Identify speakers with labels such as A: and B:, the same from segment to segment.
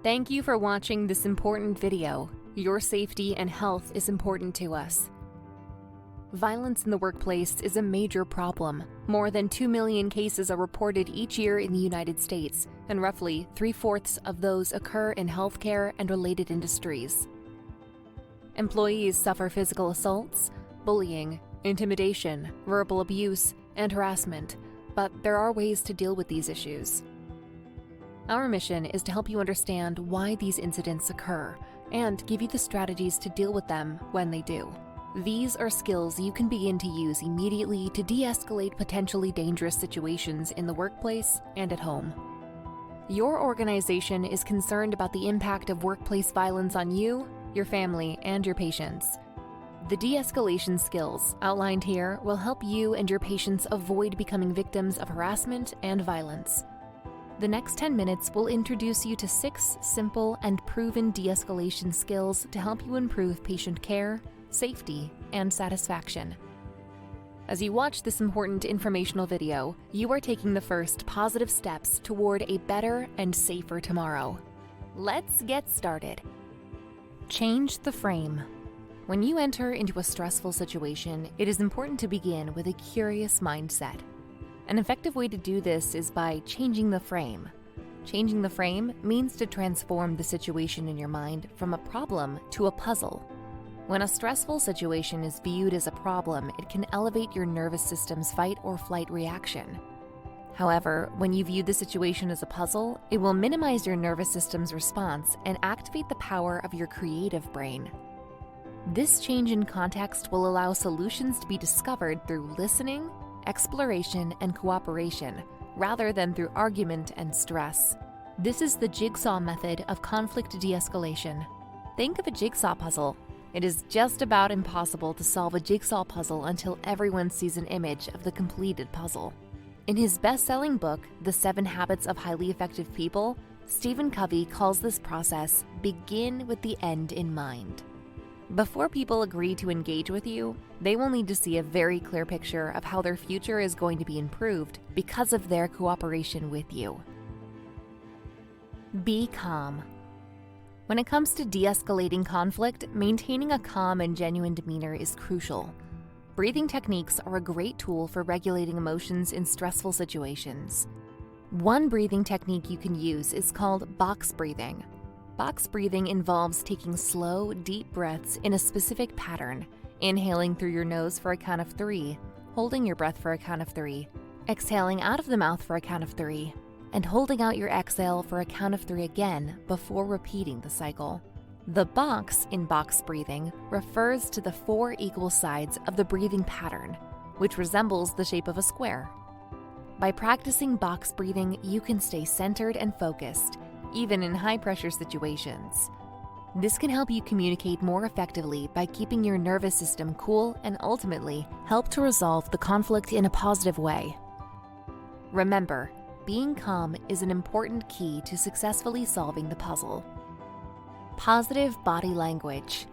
A: Thank you for watching this important video. Your safety and health is important to us. Violence in the workplace is a major problem. More than 2 million cases are reported each year in the United States, and roughly 3/4 of those occur in healthcare and related industries. Employees suffer physical assaults, bullying, intimidation, verbal abuse, and harassment, but there are ways to deal with these issues. Our mission is to help you understand why these incidents occur and give you the strategies to deal with them when they do. These are skills you can begin to use immediately to de-escalate potentially dangerous situations in the workplace and at home. Your organization is concerned about the impact of workplace violence on you, your family, and your patients. The de-escalation skills outlined here will help you and your patients avoid becoming victims of harassment and violence. The next 10 minutes will introduce you to 6 simple and proven de-escalation skills to help you improve patient care, safety, and satisfaction. As you watch this important informational video, you are taking the first positive steps toward a better and safer tomorrow. Let's get started. Change the frame. When you enter into a stressful situation, it is important to begin with a curious mindset. An effective way to do this is by changing the frame. Changing the frame means to transform the situation in your mind from a problem to a puzzle. When a stressful situation is viewed as a problem, it can elevate your nervous system's fight or flight reaction. However, when you view the situation as a puzzle, it will minimize your nervous system's response and activate the power of your creative brain. This change in context will allow solutions to be discovered through listening, exploration, and cooperation, rather than through argument and stress. This is the jigsaw method of conflict de-escalation. Think of a jigsaw puzzle. It is just about impossible to solve a jigsaw puzzle until everyone sees an image of the completed puzzle. In his best-selling book, The 7 Habits of Highly Effective People, Stephen Covey calls this process "begin with the end in mind." Before people agree to engage with you, they will need to see a very clear picture of how their future is going to be improved because of their cooperation with you. Be calm. When it comes to de-escalating conflict, maintaining a calm and genuine demeanor is crucial. Breathing techniques are a great tool for regulating emotions in stressful situations. One breathing technique you can use is called box breathing. Box breathing involves taking slow, deep breaths in a specific pattern, inhaling through your nose for a count of 3, holding your breath for a count of 3, exhaling out of the mouth for a count of 3, and holding out your exhale for a count of 3 again before repeating the cycle. The box in box breathing refers to the 4 equal sides of the breathing pattern, which resembles the shape of a square. By practicing box breathing, you can stay centered and focused, even in high-pressure situations. This can help you communicate more effectively by keeping your nervous system cool and ultimately help to resolve the conflict in a positive way. Remember, being calm is an important key to successfully solving the puzzle. Positive body language.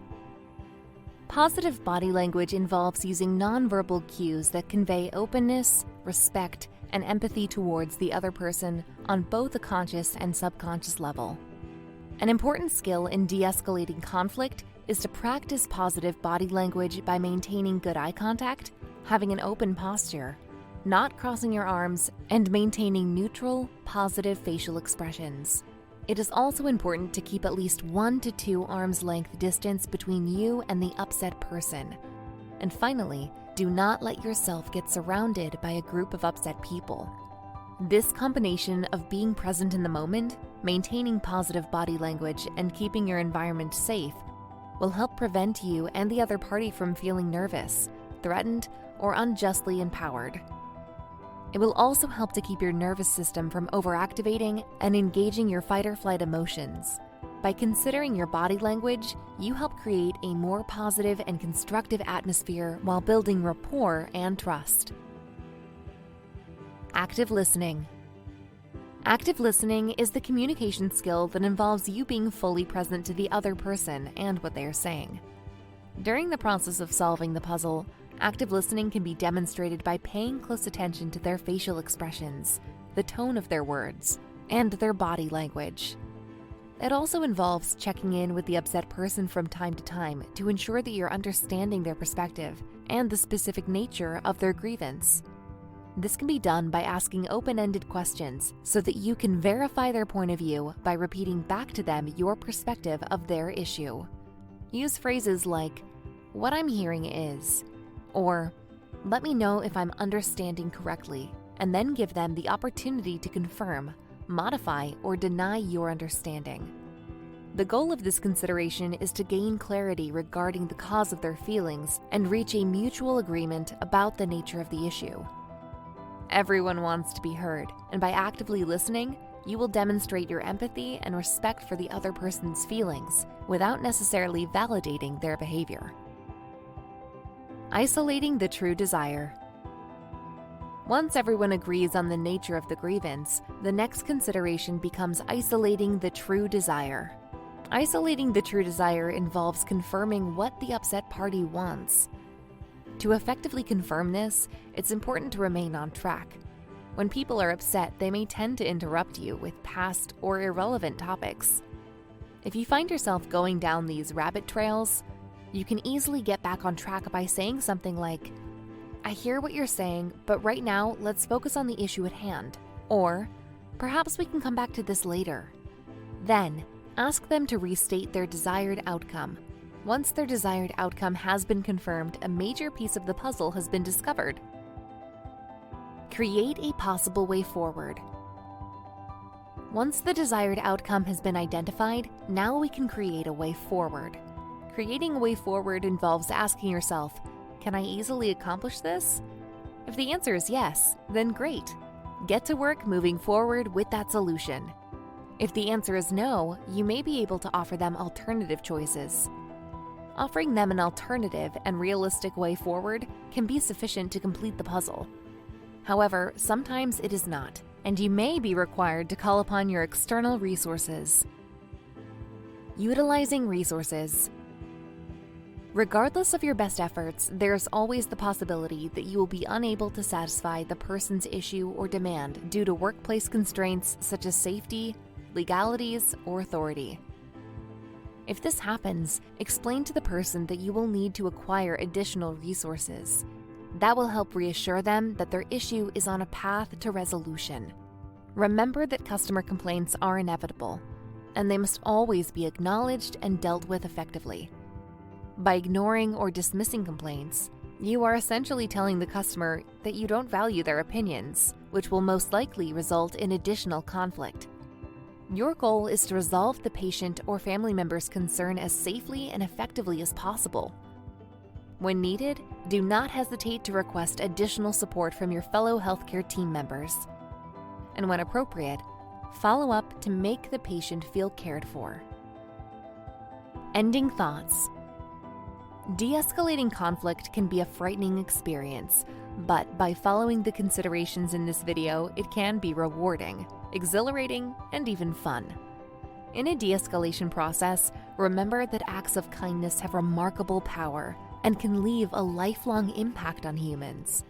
A: Positive body language involves using nonverbal cues that convey openness, respect, and empathy towards the other person on both a conscious and subconscious level. An important skill in de-escalating conflict is to practice positive body language by maintaining good eye contact, having an open posture, not crossing your arms, and maintaining neutral, positive facial expressions. It is also important to keep at least 1 to 2 arms length distance between you and the upset person. And finally, do not let yourself get surrounded by a group of upset people. This combination of being present in the moment, maintaining positive body language, and keeping your environment safe will help prevent you and the other party from feeling nervous, threatened, or unjustly empowered. It will also help to keep your nervous system from overactivating and engaging your fight or flight emotions. By considering your body language, you help create a more positive and constructive atmosphere while building rapport and trust. Active listening. Active listening is the communication skill that involves you being fully present to the other person and what they are saying. During the process of solving the puzzle, active listening can be demonstrated by paying close attention to their facial expressions, the tone of their words, and their body language. It also involves checking in with the upset person from time to time to ensure that you're understanding their perspective and the specific nature of their grievance. This can be done by asking open-ended questions so that you can verify their point of view by repeating back to them your perspective of their issue. Use phrases like, "What I'm hearing is," or "Let me know if I'm understanding correctly," and then give them the opportunity to confirm, modify, or deny your understanding. The goal of this consideration is to gain clarity regarding the cause of their feelings and reach a mutual agreement about the nature of the issue. Everyone wants to be heard, and by actively listening, you will demonstrate your empathy and respect for the other person's feelings without necessarily validating their behavior. Isolating the true desire. Once everyone agrees on the nature of the grievance, the next consideration becomes isolating the true desire. Isolating the true desire involves confirming what the upset party wants. To effectively confirm this, it's important to remain on track. When people are upset, they may tend to interrupt you with past or irrelevant topics. If you find yourself going down these rabbit trails, you can easily get back on track by saying something like, "I hear what you're saying, but right now let's focus on the issue at hand," or "Perhaps we can come back to this later." Then, ask them to restate their desired outcome. Once their desired outcome has been confirmed, a major piece of the puzzle has been discovered. Create a possible way forward. Once the desired outcome has been identified, now we can create a way forward. Creating a way forward involves asking yourself, "Can I easily accomplish this?" If the answer is yes, then great. Get to work moving forward with that solution. If the answer is no, you may be able to offer them alternative choices. Offering them an alternative and realistic way forward can be sufficient to complete the puzzle. However, sometimes it is not, and you may be required to call upon your external resources. Utilizing resources. Regardless of your best efforts, there's always the possibility that you will be unable to satisfy the person's issue or demand due to workplace constraints such as safety, legalities, or authority. If this happens, explain to the person that you will need to acquire additional resources. That will help reassure them that their issue is on a path to resolution. Remember that customer complaints are inevitable, and they must always be acknowledged and dealt with effectively. By ignoring or dismissing complaints, you are essentially telling the customer that you don't value their opinions, which will most likely result in additional conflict. Your goal is to resolve the patient or family member's concern as safely and effectively as possible. When needed, do not hesitate to request additional support from your fellow healthcare team members. And when appropriate, follow up to make the patient feel cared for. Ending thoughts. De-escalating conflict can be a frightening experience, but by following the considerations in this video, it can be rewarding, exhilarating, and even fun. In a de-escalation process, remember that acts of kindness have remarkable power and can leave a lifelong impact on humans.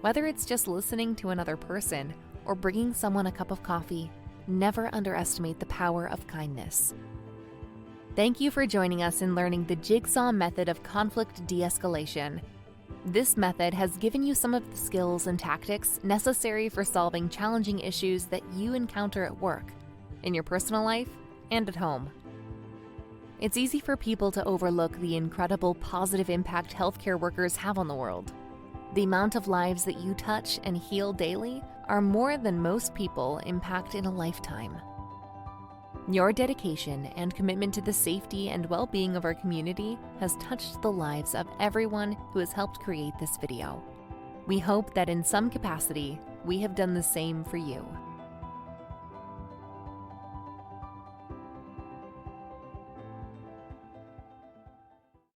A: Whether it's just listening to another person or bringing someone a cup of coffee, never underestimate the power of kindness. Thank you for joining us in learning the Jigsaw method of conflict de-escalation. This method has given you some of the skills and tactics necessary for solving challenging issues that you encounter at work, in your personal life, and at home. It's easy for people to overlook the incredible positive impact healthcare workers have on the world. The amount of lives that you touch and heal daily are more than most people impact in a lifetime. Your dedication and commitment to the safety and well-being of our community has touched the lives of everyone who has helped create this video. We hope that in some capacity, we have done the same for you.